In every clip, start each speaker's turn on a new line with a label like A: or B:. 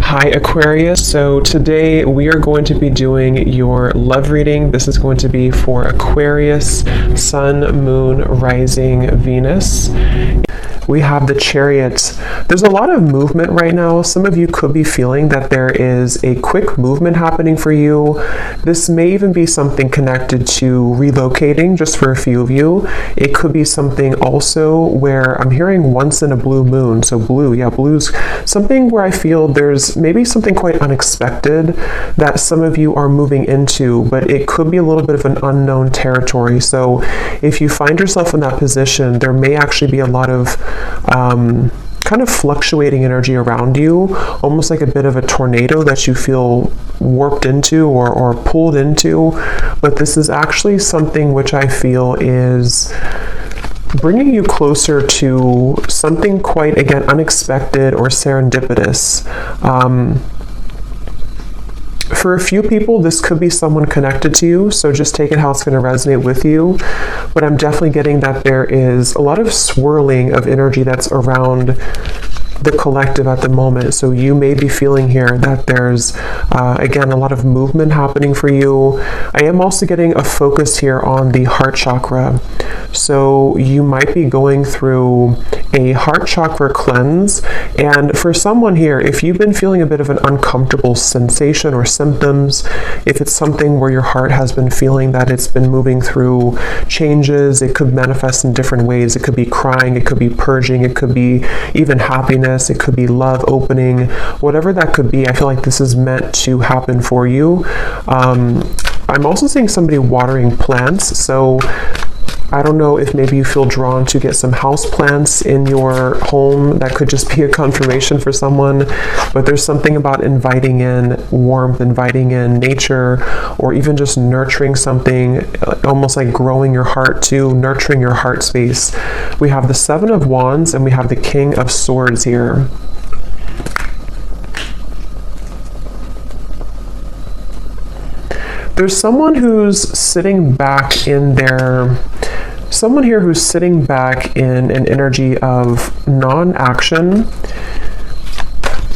A: Hi Aquarius, so today we are going to be doing your love reading. This is going to be for Aquarius, Sun, Moon, Rising, Venus. We have the Chariot. There's a lot of movement right now. Some of you could be feeling that there is a quick movement happening for you. This may even be something connected to relocating, just for a few of you. It could be something also where I'm hearing once in a blue moon. So blue, yeah, blue's something where I feel there's maybe something quite unexpected that some of you are moving into, but it could be a little bit of an unknown territory. So if you find yourself in that position, there may actually be a lot of kind of fluctuating energy around you, almost like a bit of a tornado that you feel warped into or pulled into. But this is actually something which I feel is bringing you closer to something quite, again, unexpected or serendipitous. For a few people, this could be someone connected to you, so just take it how it's going to resonate with you. But I'm definitely getting that there is a lot of swirling of energy that's around the collective at the moment. So you may be feeling here that there's, again, a lot of movement happening for you. I am also getting a focus here on the heart chakra. So you might be going through a heart chakra cleanse. And for someone here, if you've been feeling a bit of an uncomfortable sensation or symptoms, if it's something where your heart has been feeling that it's been moving through changes, it could manifest in different ways. It could be crying, it could be purging, it could be even happiness, it could be love opening, whatever that could be. I feel like this is meant to happen for you. I'm also seeing somebody watering plants. So I don't know if maybe you feel drawn to get some house plants in your home. That could just be a confirmation for someone. But there's something about inviting in warmth, inviting in nature, or even just nurturing something, almost like growing your heart too, nurturing your heart space. We have the Seven of Wands and we have the King of Swords here. There's someone who's sitting back in their... Someone here who's sitting back in an energy of non-action.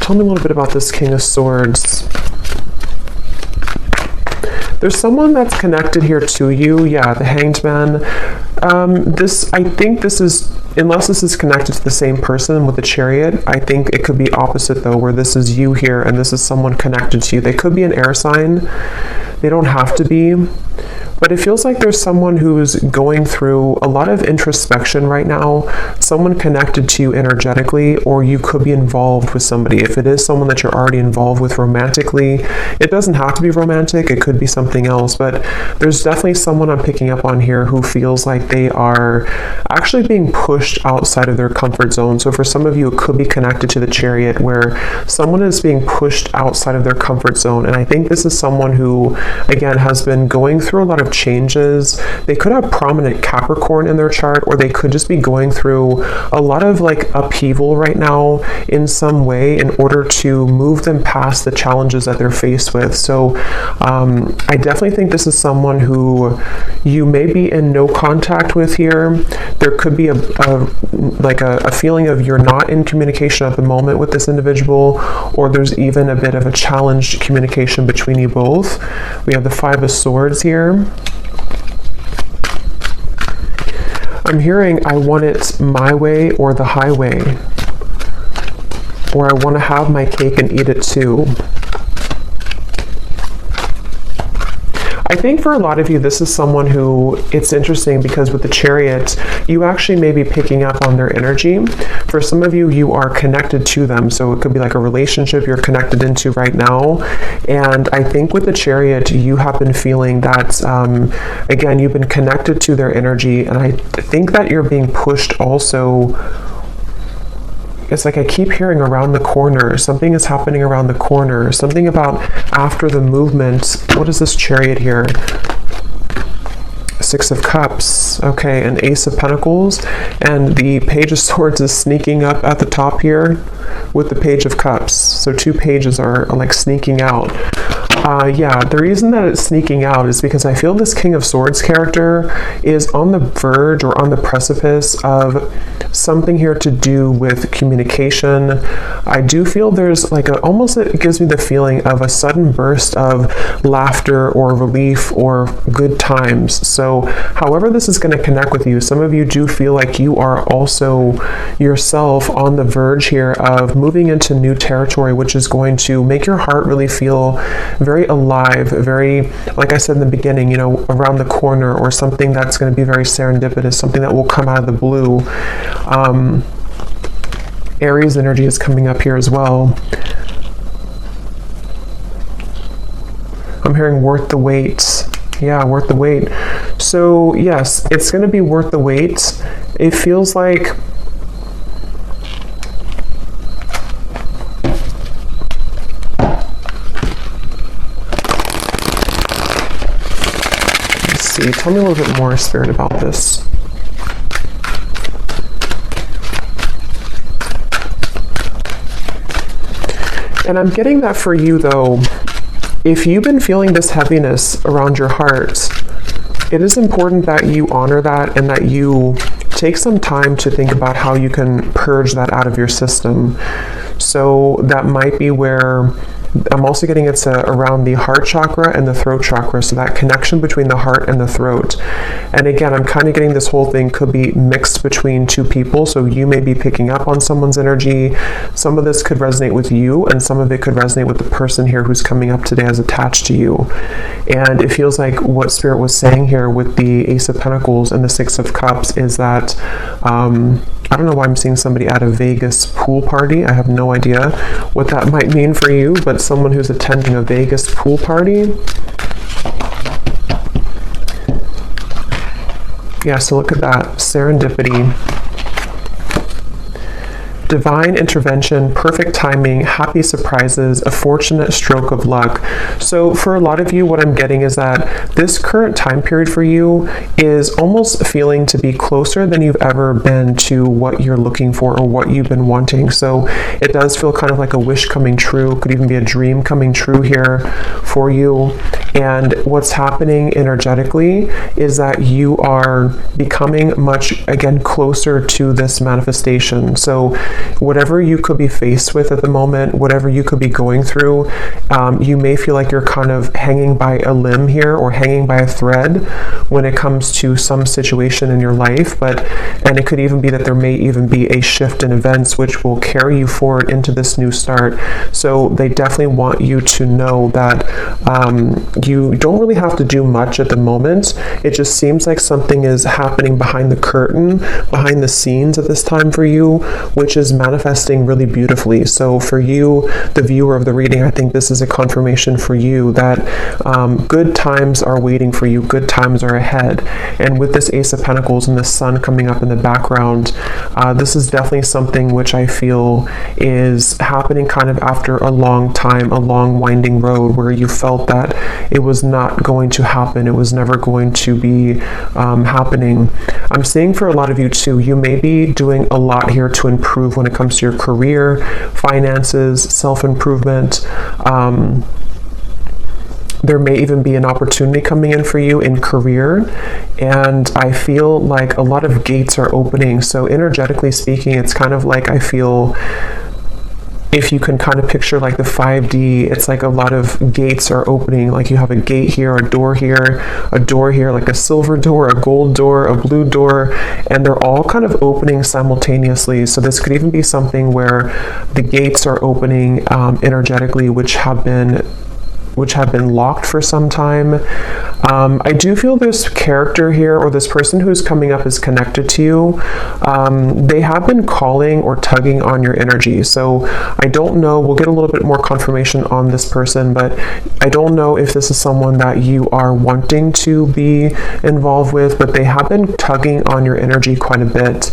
A: Tell me a little bit about this King of Swords. There's someone that's connected here to you. Yeah, the Hanged Man. I think this is, unless this is connected to the same person with the Chariot, I think it could be opposite though, where this is you here and this is someone connected to you. They could be an air sign. They don't have to be. But it feels like there's someone who's going through a lot of introspection right now, someone connected to you energetically, or you could be involved with somebody. If it is someone that you're already involved with romantically, it doesn't have to be romantic, it could be something else, but there's definitely someone I'm picking up on here who feels like they are actually being pushed outside of their comfort zone. So for some of you, it could be connected to the Chariot, where someone is being pushed outside of their comfort zone. And I think this is someone who, again, has been going through a lot of changes. They could have prominent Capricorn in their chart, or they could just be going through a lot of like upheaval right now in some way in order to move them past the challenges that they're faced with. So I definitely think this is someone who you may be in no contact with here. There could be a feeling of you're not in communication at the moment with this individual, or there's even a bit of a challenged communication between you both. We have the Five of Swords here. I'm hearing I want it my way or the highway, or I want to have my cake and eat it too. I think for a lot of you, this is someone who, it's interesting because with the Chariot, you actually may be picking up on their energy. For some of you, you are connected to them. So it could be like a relationship you're connected into right now. And I think with the Chariot, you have been feeling that, again, you've been connected to their energy. And I think that you're being pushed also. It's like I keep hearing around the corner. Something is happening around the corner. Something about after the movement. What is this Chariot here? Six of Cups. Okay, an Ace of Pentacles. And the Page of Swords is sneaking up at the top here with the Page of Cups. So two pages are like sneaking out. Yeah, the reason that it's sneaking out is because I feel this King of Swords character is on the verge or on the precipice of something here to do with communication. I do feel there's like almost it gives me the feeling of a sudden burst of laughter or relief or good times. So however this is going to connect with you, some of you do feel like you are also yourself on the verge here of moving into new territory, which is going to make your heart really feel very alive, very, like I said in the beginning, around the corner, or something that's going to be very serendipitous, something that will come out of the blue. Aries energy is coming up here as well. I'm hearing worth the wait. Yeah, worth the wait. So yes, it's going to be worth the wait. It feels like tell me a little bit more, Spirit, about this. And I'm getting that for you, though, if you've been feeling this heaviness around your heart, it is important that you honor that and that you take some time to think about how you can purge that out of your system. So that might be where I'm also getting it's around the heart chakra and the throat chakra, so that connection between the heart and the throat. And again, I'm kind of getting this whole thing could be mixed between two people, so you may be picking up on someone's energy. Some of this could resonate with you, and some of it could resonate with the person here who's coming up today as attached to you. And it feels like what Spirit was saying here with the Ace of Pentacles and the Six of Cups is that I don't know why I'm seeing somebody at a Vegas pool party. I have no idea what that might mean for you, but someone who's attending a Vegas pool party. Yeah, so look at that. Serendipity. Divine intervention, perfect timing, happy surprises, a fortunate stroke of luck. So for a lot of you, what I'm getting is that this current time period for you is almost feeling to be closer than you've ever been to what you're looking for or what you've been wanting. So it does feel kind of like a wish coming true, could even be a dream coming true here for you. And what's happening energetically is that you are becoming much, again, closer to this manifestation. So whatever you could be faced with at the moment, whatever you could be going through, you may feel like you're kind of hanging by a limb here or hanging by a thread when it comes to some situation in your life. And it could even be that there may even be a shift in events which will carry you forward into this new start. So they definitely want you to know that you don't really have to do much at the moment. It just seems like something is happening behind the curtain, behind the scenes at this time for you, which is manifesting really beautifully. So for you, the viewer of the reading, I think this is a confirmation for you that good times are waiting for you, good times are ahead. And with this Ace of Pentacles and the Sun coming up in the background, this is definitely something which I feel is happening kind of after a long time, a long winding road where you felt that it was not going to happen, it was never going to be happening. I'm seeing for a lot of you too, you may be doing a lot here to improve when it comes to your career, finances, self-improvement. There may even be an opportunity coming in for you in career, and I feel like a lot of gates are opening. So energetically speaking, it's kind of like I feel, if you can kind of picture like the 5D, it's like a lot of gates are opening. Like you have a gate here, a door here, like a silver door, a gold door, a blue door, and they're all kind of opening simultaneously. So this could even be something where the gates are opening energetically, which have been locked for some time. I do feel this character here, or this person who's coming up, is connected to you. They have been calling or tugging on your energy. So I don't know, we'll get a little bit more confirmation on this person, but I don't know if this is someone that you are wanting to be involved with, but they have been tugging on your energy quite a bit.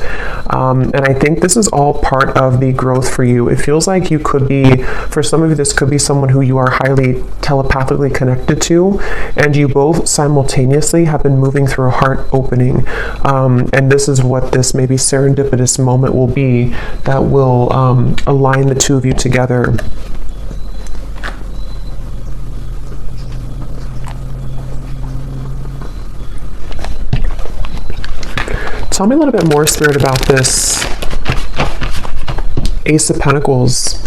A: And I think this is all part of the growth for you. It feels like you could be, for some of you, this could be someone who you are highly telepathically connected to, and you both simultaneously have been moving through a heart opening, and this is what this maybe serendipitous moment will be that will align the two of you together. Tell me a little bit more, Spirit, about this Ace of Pentacles.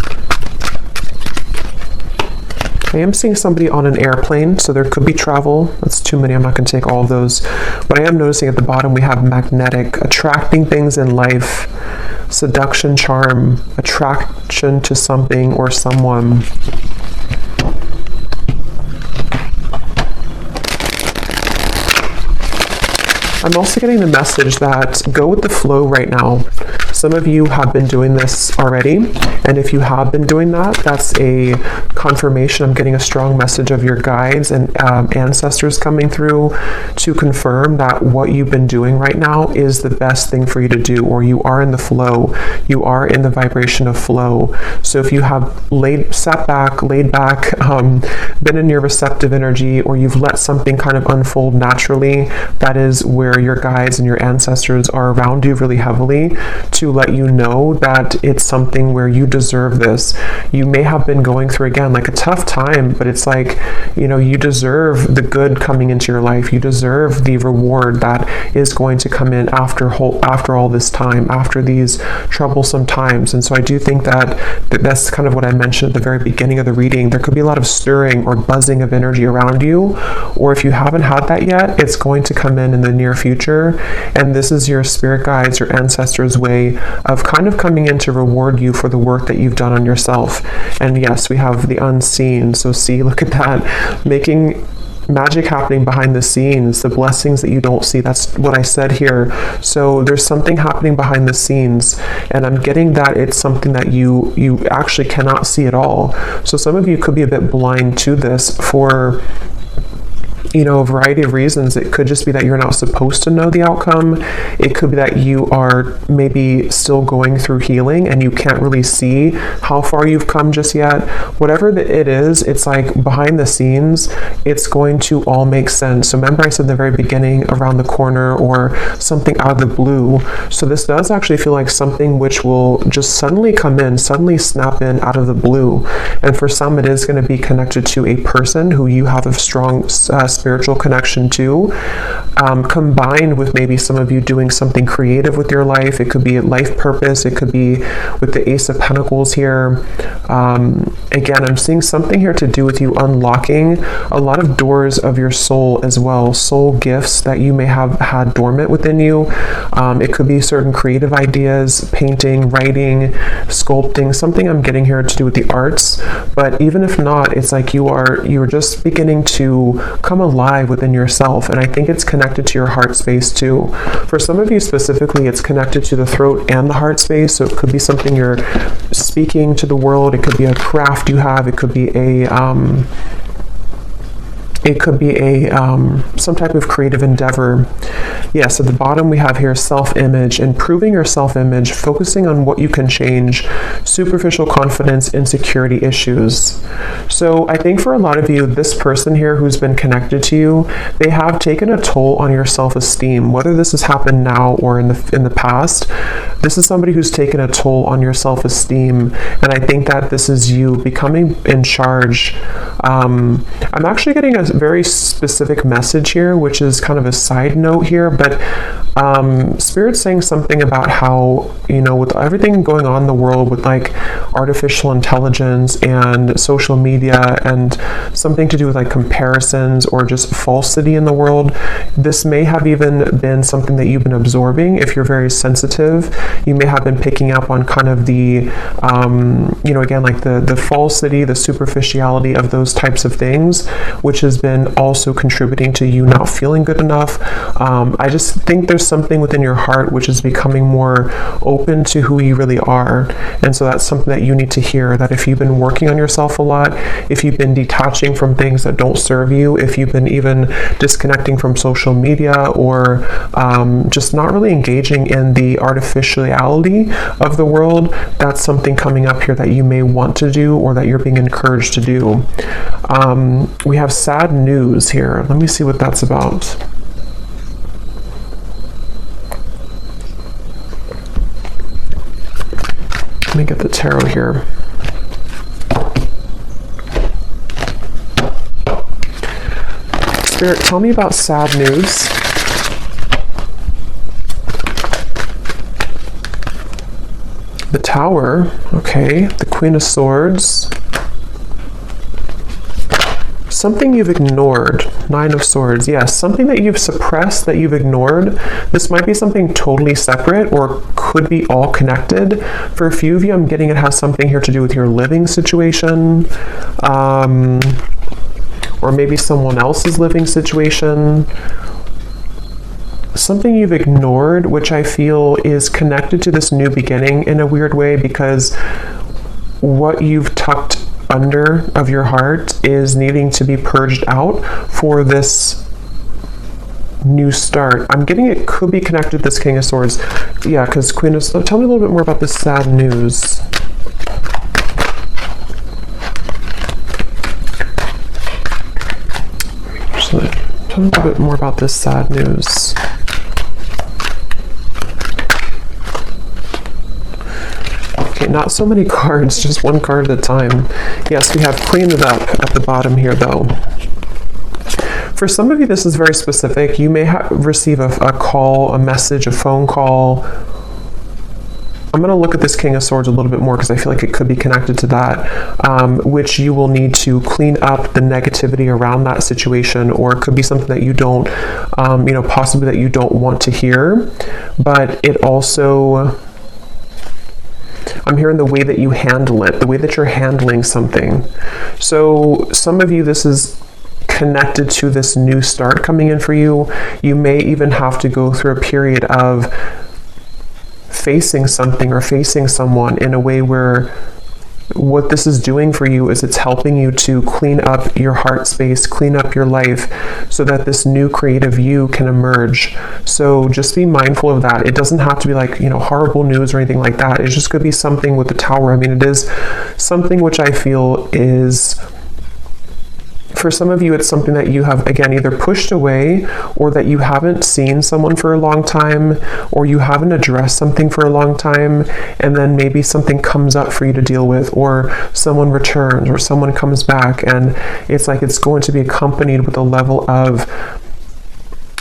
A: I am seeing somebody on an airplane, so there could be travel. That's too many. I'm not going to take all of those. But I am noticing at the bottom we have magnetic, attracting things in life, seduction, charm, attraction to something or someone. I'm also getting the message that go with the flow right now. Some of you have been doing this already, and if you have been doing that, that's a confirmation. I'm getting a strong message of your guides and ancestors coming through to confirm that what you've been doing right now is the best thing for you to do, or you are in the flow. You are in the vibration of flow. So if you have sat back, laid back, been in your receptive energy, or you've let something kind of unfold naturally, that is where your guides and your ancestors are around you really heavily to let you know that it's something where you deserve this. You may have been going through, again, like a tough time, but it's like, you know, you deserve the good coming into your life. You deserve the reward that is going to come in after all this time, after these troublesome times. And so I do think that's kind of what I mentioned at the very beginning of the reading. There could be a lot of stirring or buzzing of energy around you, or if you haven't had that yet, it's going to come in the near future. And this is your spirit guides, your ancestors' way of kind of coming in to reward you for the work that you've done on yourself. And yes, we have the unseen. So see, look at that, making magic happening behind the scenes, the blessings that you don't see. That's what I said here. So there's something happening behind the scenes, and I'm getting that it's something that you actually cannot see at all. So some of you could be a bit blind to this for, you know, a variety of reasons. It could just be that you're not supposed to know the outcome. It could be that you are maybe still going through healing and you can't really see how far you've come just yet. Whatever it is, it's like behind the scenes, it's going to all make sense. So remember I said in the very beginning, around the corner or something out of the blue. So this does actually feel like something which will just suddenly come in, suddenly snap in out of the blue. And for some, it is going to be connected to a person who you have a strong spiritual connection to, combined with maybe some of you doing something creative with your life. It could be a life purpose. It could be with the Ace of Pentacles here. Again, I'm seeing something here to do with you unlocking a lot of doors of your soul as well, soul gifts that you may have had dormant within you. It could be certain creative ideas, painting, writing, sculpting, something I'm getting here to do with the arts. But even if not, it's like you're just beginning to come alive within yourself. And I think it's connected to your heart space too. For some of you specifically, it's connected to the throat and the heart space. So it could be something you're speaking to the world. It could be a craft you have. It could be some type of creative endeavor. Yes, at the bottom we have here self-image, improving your self-image, focusing on what you can change, superficial confidence, insecurity issues. So I think for a lot of you, this person here who's been connected to you, they have taken a toll on your self-esteem. Whether this has happened now or in the past, this is somebody who's taken a toll on your self-esteem. And I think that this is you becoming in charge. I'm actually getting a very specific message here, which is kind of a side note here, but Spirit's saying something about how, you know, with everything going on in the world with like artificial intelligence and social media and something to do with like comparisons or just falsity in the world, this may have even been something that you've been absorbing. If you're very sensitive, you may have been picking up on kind of the, you know, again, like the falsity, the superficiality of those types of things, which has been also contributing to you not feeling good enough. I just think there's something within your heart which is becoming more open to who you really are. And so that's something that you need to hear, that if you've been working on yourself a lot, if you've been detaching from things that don't serve you, if you've been even disconnecting from social media or just not really engaging in the artificiality of the world, that's something coming up here that you may want to do or that you're being encouraged to do. We have sad news here. Let me see what that's about. Let me get the tarot here. Spirit, tell me about sad news. The Tower, okay. The Queen of Swords. Something you've ignored. Nine of Swords, yes. Something that you've suppressed, that you've ignored. This might be something totally separate or could be all connected. For a few of you, I'm getting it has something here to do with your living situation. Or maybe someone else's living situation. Something you've ignored, which I feel is connected to this new beginning in a weird way, because what you've tucked under of your heart is needing to be purged out for this new start. I'm getting it could be connected to this King of Swords. Yeah, because Queen of Swords. Tell me a little bit more about this sad news. So, tell me a little bit more about this sad news. Not so many cards, just one card at a time. Yes, we have Queen it up at the bottom here, though. For some of you, this is very specific. You may receive a call, a message, a phone call. I'm going to look at this King of Swords a little bit more because I feel like it could be connected to that, which you will need to clean up the negativity around that situation, or it could be something that you don't, possibly that you don't want to hear. But it also... I'm hearing the way that you handle it, the way that you're handling something. So some of you, this is connected to this new start coming in for you. You may even have to go through a period of facing something or facing someone in a way where what this is doing for you is it's helping you to clean up your heart space, clean up your life, so that this new creative you can emerge. So just be mindful of that. It doesn't have to be like, horrible news or anything like that. It's just going to be something with the Tower. I mean, it is something which I feel is... For some of you, it's something that you have, again, either pushed away, or that you haven't seen someone for a long time, or you haven't addressed something for a long time, and then maybe something comes up for you to deal with, or someone returns, or someone comes back, and it's like it's going to be accompanied with a level of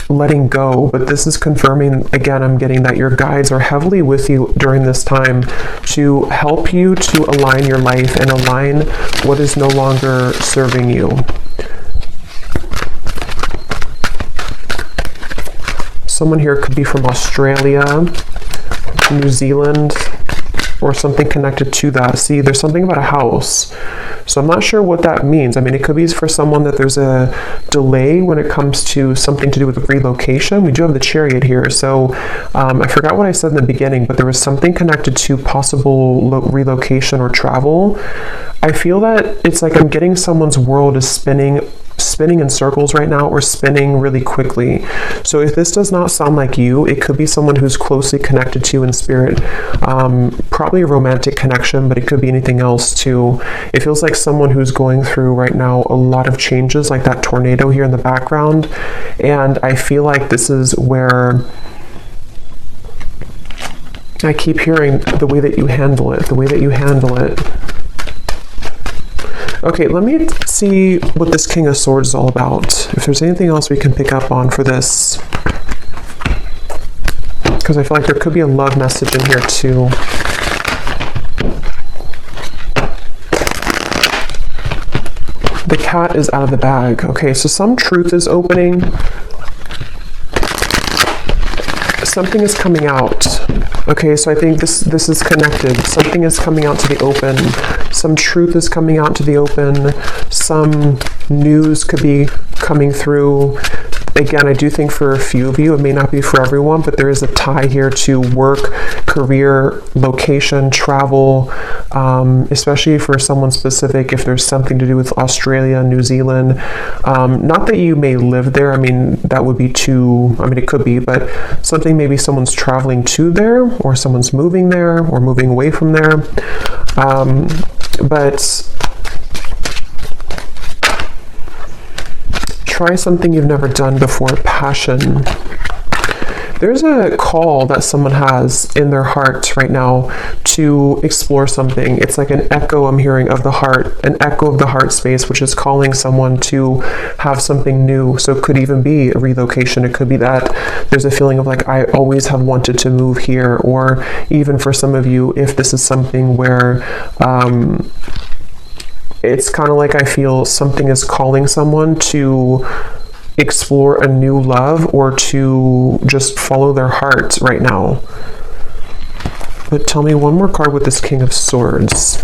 A: letting go. But this is confirming, again, I'm getting that your guides are heavily with you during this time to help you to align your life and align what is no longer serving you. Someone here could be from Australia, New Zealand, or something connected to that. See, there's something about a house. So I'm not sure what that means. I mean, it could be for someone that there's a delay when it comes to something to do with relocation. We do have the Chariot here. So I forgot what I said in the beginning, but there was something connected to possible relocation or travel. I feel that it's like I'm getting someone's world is spinning in circles right now, or spinning really quickly. So if this does not sound like you, it could be someone who's closely connected to you in spirit. Probably a romantic connection, but it could be anything else too. It feels like someone who's going through right now a lot of changes, like that tornado here in the background. And I feel like this is where I keep hearing the way that you handle it, the way that you handle it. Okay, let me see what this King of Swords is all about. If there's anything else we can pick up on for this. Because I feel like there could be a love message in here too. The cat is out of the bag. Okay, so some truth is opening. Something is coming out. Okay, so I think this is connected. Something is coming out to the open. Some truth is coming out to the open. Some news could be coming through. Again, I do think for a few of you, it may not be for everyone, but there is a tie here to work, career, location, travel, especially for someone specific, if there's something to do with Australia, New Zealand. Not that you may live there. I mean, that would be too, I mean, it could be, but something maybe someone's traveling to there, or someone's moving there, or moving away from there. But try something you've never done before. Passion. There's a call that someone has in their heart right now to explore something. It's like an echo I'm hearing of the heart, an echo of the heart space, which is calling someone to have something new. So it could even be a relocation. It could be that there's a feeling of like, I always have wanted to move here. Or even for some of you, if this is something where it's kind of like I feel something is calling someone to explore a new love or to just follow their heart right now. But tell me one more card with this King of Swords.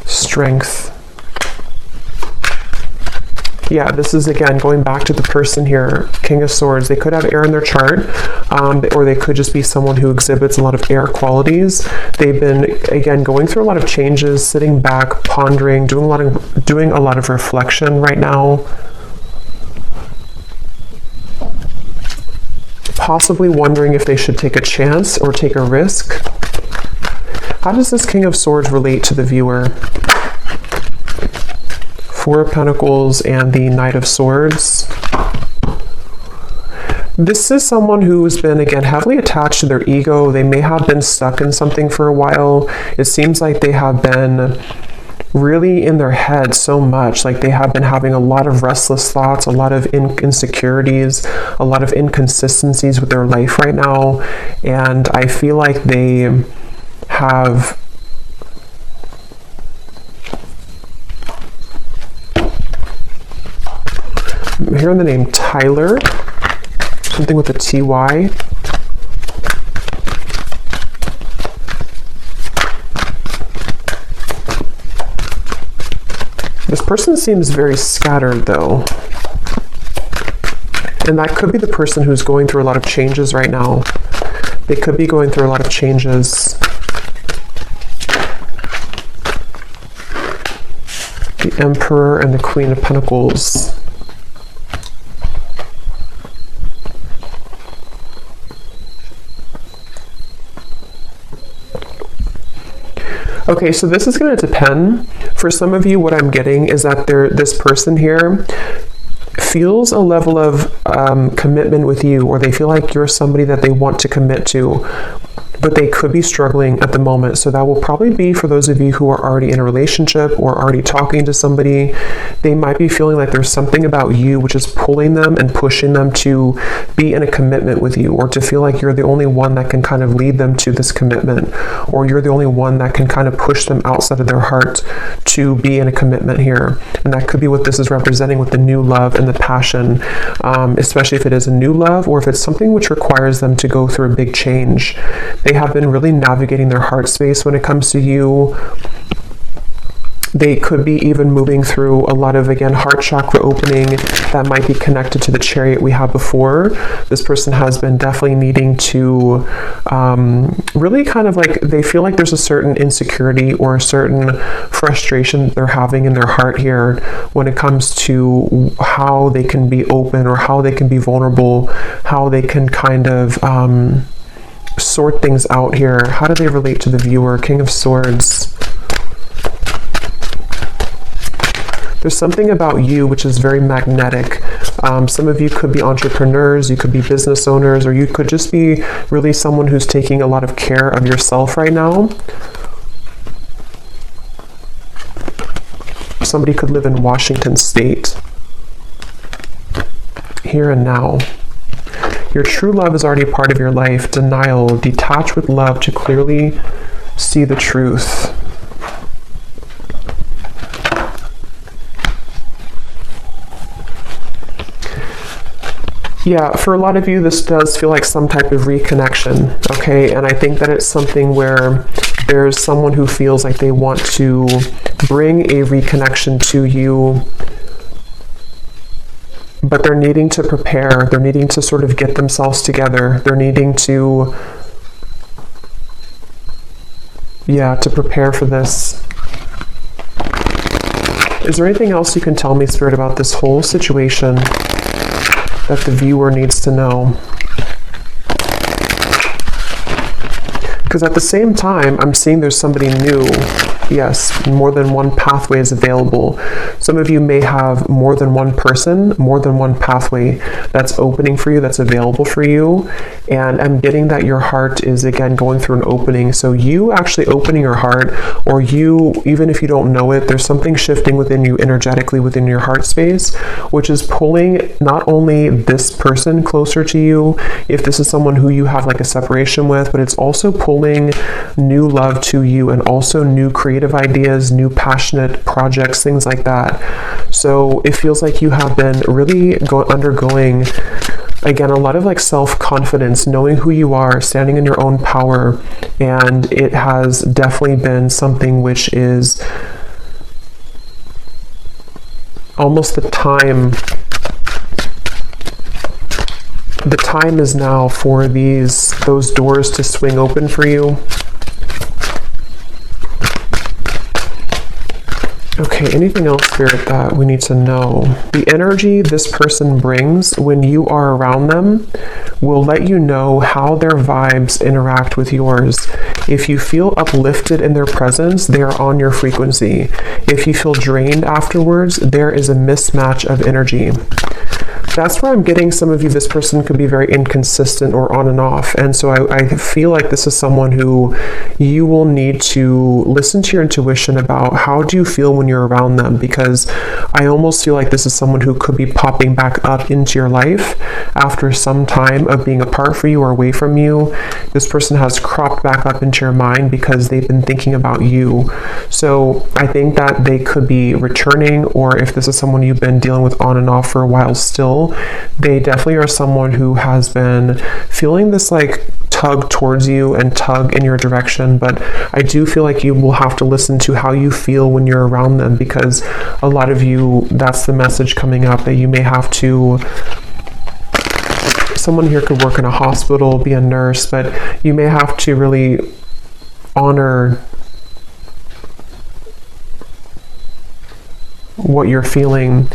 A: Strength. Yeah, this is again going back to the person here, King of Swords. They could have air in their chart, or they could just be someone who exhibits a lot of air qualities. They've been, again, going through a lot of changes, sitting back, pondering, doing a lot of reflection right now. Possibly wondering if they should take a chance or take a risk. How does this King of Swords relate to the viewer? Four of Pentacles and the Knight of Swords. This is someone who's been, again, heavily attached to their ego. They may have been stuck in something for a while. It seems like they have been really in their head so much, like they have been having a lot of restless thoughts, a lot of insecurities, a lot of inconsistencies with their life right now. And I feel like they have I'm hearing the name Tyler, something with a TY. This person seems very scattered though. And that could be the person who's going through a lot of changes right now. They could be going through a lot of changes. The Emperor and the Queen of Pentacles. Okay, so this is going to depend. For some of you, what I'm getting is that this person here feels a level of commitment with you, or they feel like you're somebody that they want to commit to, but they could be struggling at the moment. So that will probably be for those of you who are already in a relationship or already talking to somebody. They might be feeling like there's something about you which is pulling them and pushing them to be in a commitment with you, or to feel like you're the only one that can kind of lead them to this commitment, or you're the only one that can kind of push them outside of their heart to be in a commitment here. And that could be what this is representing with the new love and the passion, especially if it is a new love, or if it's something which requires them to go through a big change. They have been really navigating their heart space when it comes to you. They could be even moving through a lot of, again, heart chakra opening that might be connected to the Chariot we had before. This person has been definitely needing to really kind of like, they feel like there's a certain insecurity or a certain frustration they're having in their heart here when it comes to how they can be open or how they can be vulnerable, how they can kind of sort things out here. How do they relate to the viewer? King of Swords. There's something about you which is very magnetic. Some of you could be entrepreneurs, you could be business owners, or you could just be really someone who's taking a lot of care of yourself right now. Somebody could live in Washington State. Here and now. Your true love is already part of your life. Denial. Detach with love to clearly see the truth. Yeah, for a lot of you, this does feel like some type of reconnection, okay? And I think that it's something where there's someone who feels like they want to bring a reconnection to you, but they're needing to prepare. They're needing to sort of get themselves together. They're needing to, to prepare for this. Is there anything else you can tell me, Spirit, about this whole situation that the viewer needs to know? Because at the same time, I'm seeing there's somebody new Yes, more than one pathway is available. Some of you may have more than one person, more than one pathway that's opening for you, that's available for you. And I'm getting that your heart is, again, going through an opening. So you actually opening your heart, or you, even if you don't know it, there's something shifting within you energetically within your heart space, which is pulling not only this person closer to you, if this is someone who you have like a separation with, but it's also pulling new love to you, and also new creative ideas, new passionate projects, things like that. So it feels like you have been really undergoing, again, a lot of like self-confidence, knowing who you are, standing in your own power. And it has definitely been something which is almost the time is now for those doors to swing open for you. Okay, anything else, Spirit, that we need to know? The energy this person brings when you are around them will let you know how their vibes interact with yours. If you feel uplifted in their presence, they are on your frequency. If you feel drained afterwards, there is a mismatch of energy. That's where I'm getting some of you, this person could be very inconsistent or on and off. And so I feel like this is someone who you will need to listen to your intuition about how do you feel when you're around them, because I almost feel like this is someone who could be popping back up into your life after some time of being apart from you or away from you. This person has cropped back up into your mind because they've been thinking about you. So I think that they could be returning, or if this is someone you've been dealing with on and off for a while still, they definitely are someone who has been feeling this like tug towards you and tug in your direction. But I do feel like you will have to listen to how you feel when you're around them, because a lot of you, that's the message coming up, that you may have to, someone here could work in a hospital, be a nurse, but you may have to really honor what you're feeling.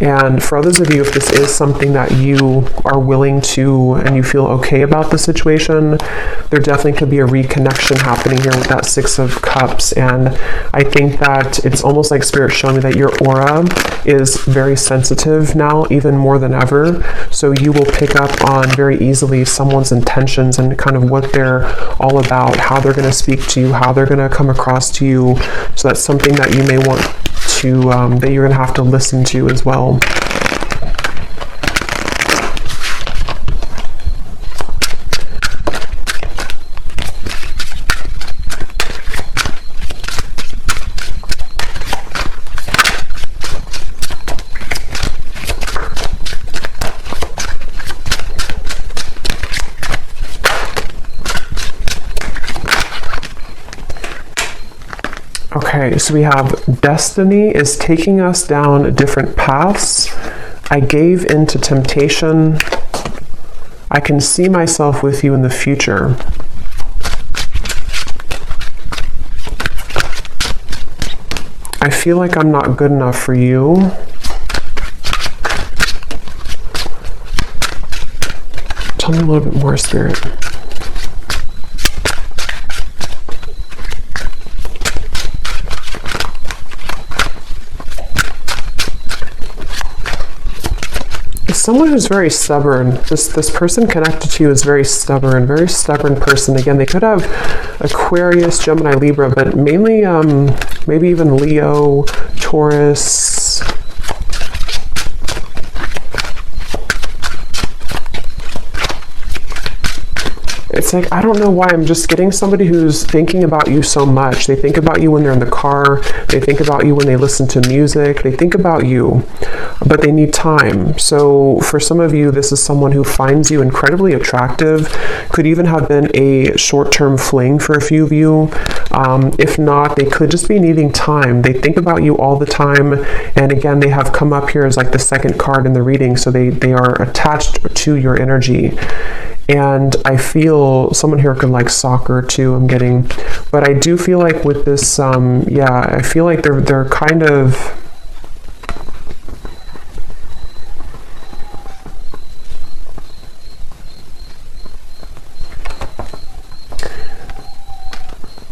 A: And for others of you, if this is something that you are willing to and you feel okay about the situation, there definitely could be a reconnection happening here with that Six of Cups. And I think that it's almost like Spirit showing me that your aura is very sensitive now, even more than ever. So you will pick up on very easily someone's intentions and kind of what they're all about, how they're going to speak to you, how they're going to come across to you. So that's something that you may want to, that you're going to have to listen to as well. Okay, so we have destiny is taking us down different paths. I gave into temptation. I can see myself with you in the future. I feel like I'm not good enough for you. Tell me a little bit more, Spirit. Someone who's very stubborn. This person connected to you is very stubborn person. Again, they could have Aquarius, Gemini, Libra, but mainly maybe even Leo, Taurus. It's like, I don't know why, I'm just getting somebody who's thinking about you so much. They think about you when they're in the car. They think about you when they listen to music. They think about you, but they need time. So for some of you, this is someone who finds you incredibly attractive. Could even have been a short-term fling for a few of you. If not, they could just be needing time. They think about you all the time. And again, they have come up here as like the second card in the reading. So they are attached to your energy. And I feel someone here could like soccer too, I'm getting. But I do feel like with this, yeah, I feel like they're kind of,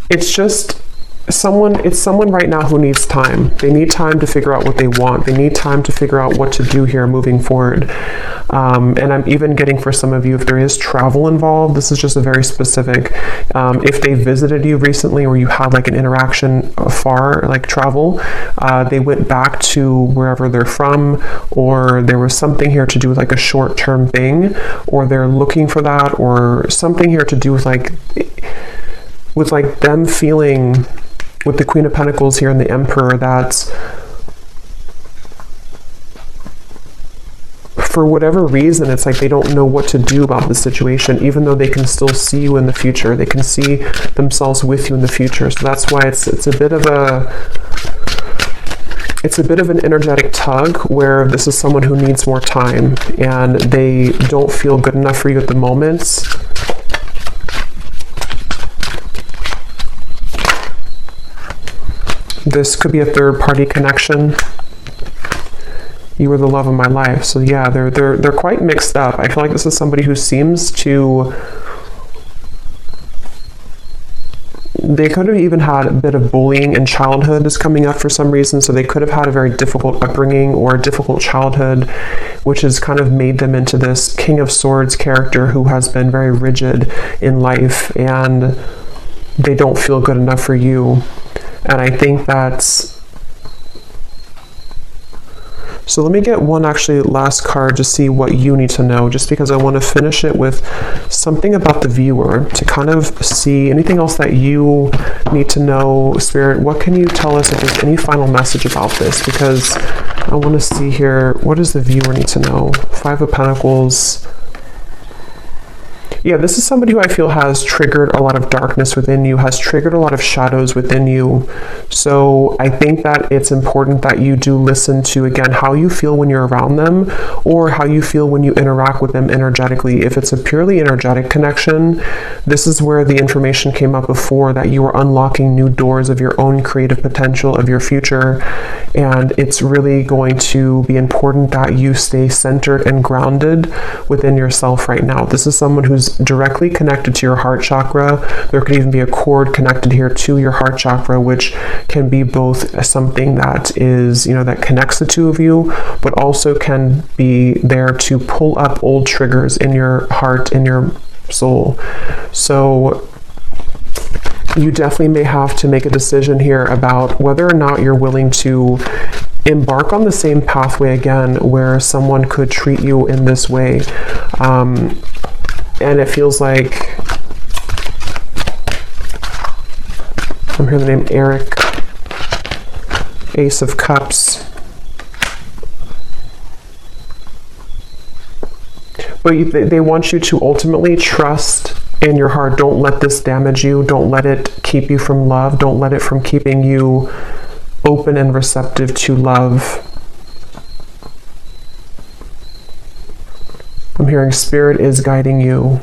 A: it's just, it's someone right now who needs time. They need time to figure out what they want. They need time to figure out what to do here moving forward. And I'm even getting for some of you, if there is travel involved, this is just a very specific, if they visited you recently or you had like an interaction far, like travel, they went back to wherever they're from, or there was something here to do with like a short-term thing, or they're looking for that, or something here to do with like them feeling, with the Queen of Pentacles here and the Emperor, that's for whatever reason, it's like they don't know what to do about the situation, even though they can still see you in the future. They can see themselves with you in the future. So that's why it's a bit of an energetic tug, where this is someone who needs more time and they don't feel good enough for you at the moment. This could be a third-party connection. You were the love of my life. So yeah, they're quite mixed up. I feel like this is somebody who seems to... They could have even had a bit of bullying in childhood is coming up for some reason. So they could have had a very difficult upbringing or a difficult childhood, which has kind of made them into this King of Swords character who has been very rigid in life, and they don't feel good enough for you. And I think that's... So let me get one actually last card to see what you need to know, just because I want to finish it with something about the viewer to kind of see anything else that you need to know. Spirit, what can you tell us if there's any final message about this? Because I want to see here, what does the viewer need to know? Five of Pentacles. Yeah, this is somebody who I feel has triggered a lot of darkness within you, has triggered a lot of shadows within you. So I think that it's important that you do listen to, again, how you feel when you're around them, or how you feel when you interact with them energetically. If it's a purely energetic connection, this is where the information came up before, that you are unlocking new doors of your own creative potential, of your future. And it's really going to be important that you stay centered and grounded within yourself right now. This is someone who's directly connected to your heart chakra. There could even be a cord connected here to your heart chakra, which can be both something that is, that connects the two of you, but also can be there to pull up old triggers in your heart, in your soul. So you definitely may have to make a decision here about whether or not you're willing to embark on the same pathway again, where someone could treat you in this way. And it feels like, I'm hearing the name Eric, Ace of Cups. But they want you to ultimately trust in your heart. Don't let this damage you. Don't let it keep you from love. Don't let it from keeping you open and receptive to love. I'm hearing Spirit is guiding you.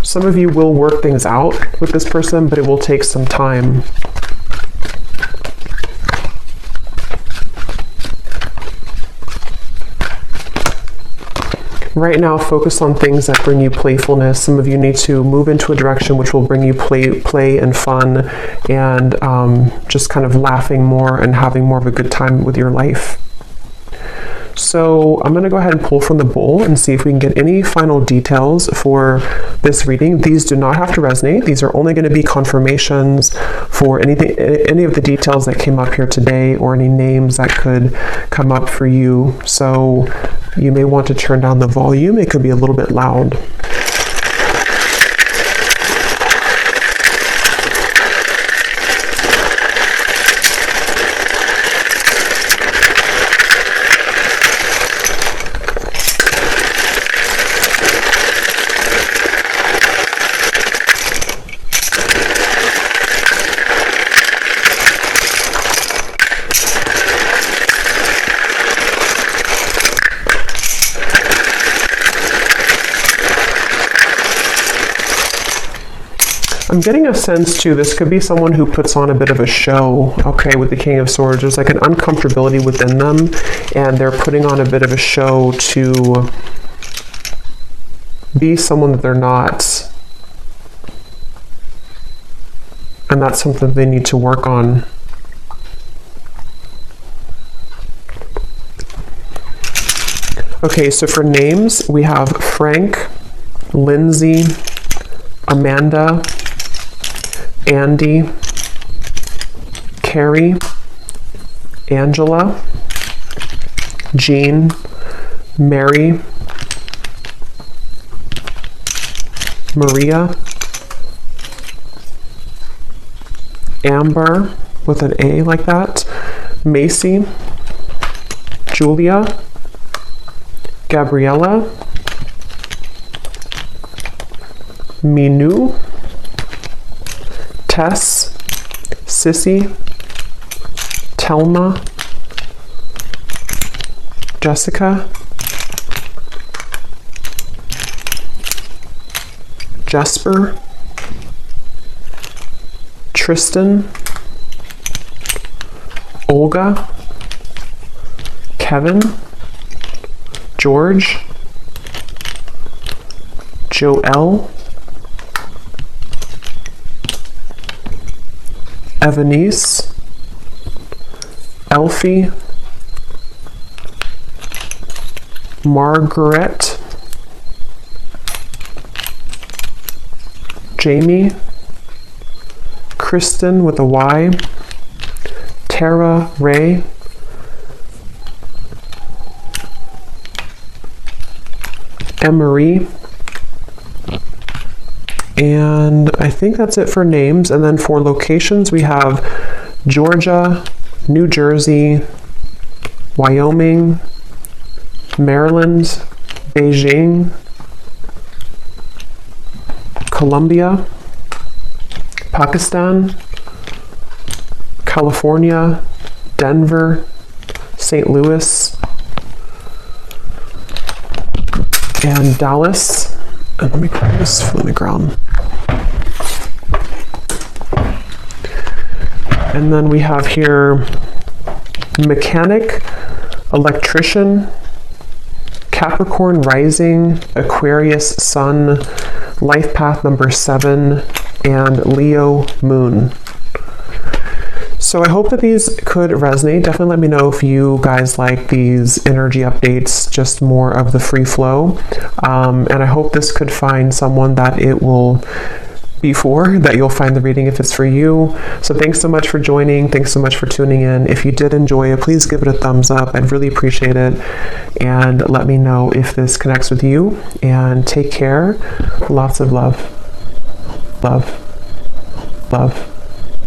A: Some of you will work things out with this person, but it will take some time. Right now, focus on things that bring you playfulness. Some of you need to move into a direction which will bring you play and fun, and just kind of laughing more and having more of a good time with your life. So I'm going to go ahead and pull from the bowl and see if we can get any final details for this reading. These do not have to resonate. These are only going to be confirmations for any of the details that came up here today, or any names that could come up for you. So you may want to turn down the volume. It could be a little bit loud. I'm getting a sense too, this could be someone who puts on a bit of a show, okay, with the King of Swords. There's like an uncomfortability within them, and they're putting on a bit of a show to be someone that they're not. And that's something they need to work on. Okay, so for names, we have Frank, Lindsay, Amanda, Andy, Carrie, Angela, Jean, Mary, Maria, Amber with an A like that, Macy, Julia, Gabriella, Minu, Tess, Sissy, Telma, Jessica, Jesper, Tristan, Olga, Kevin, George, Joelle, Evanice, Elfie, Margaret, Jamie, Kristen with a Y, Tara Ray, Emery, and I think that's it for names. And then for locations, we have Georgia, New Jersey, Wyoming, Maryland, Beijing, Colombia, Pakistan, California, Denver, St. Louis, and Dallas. And let me grab this from the ground. And then we have here mechanic, electrician, Capricorn rising, Aquarius sun, life path number 7, and Leo moon. So I hope that these could resonate. Definitely let me know if you guys like these energy updates, just more of the free flow. And I hope this could find someone that it will be for, that you'll find the reading if it's for you. So thanks so much for joining. Thanks so much for tuning in. If you did enjoy it, please give it a thumbs up. I'd really appreciate it. And let me know if this connects with you. And take care. Lots of love. Love. Love.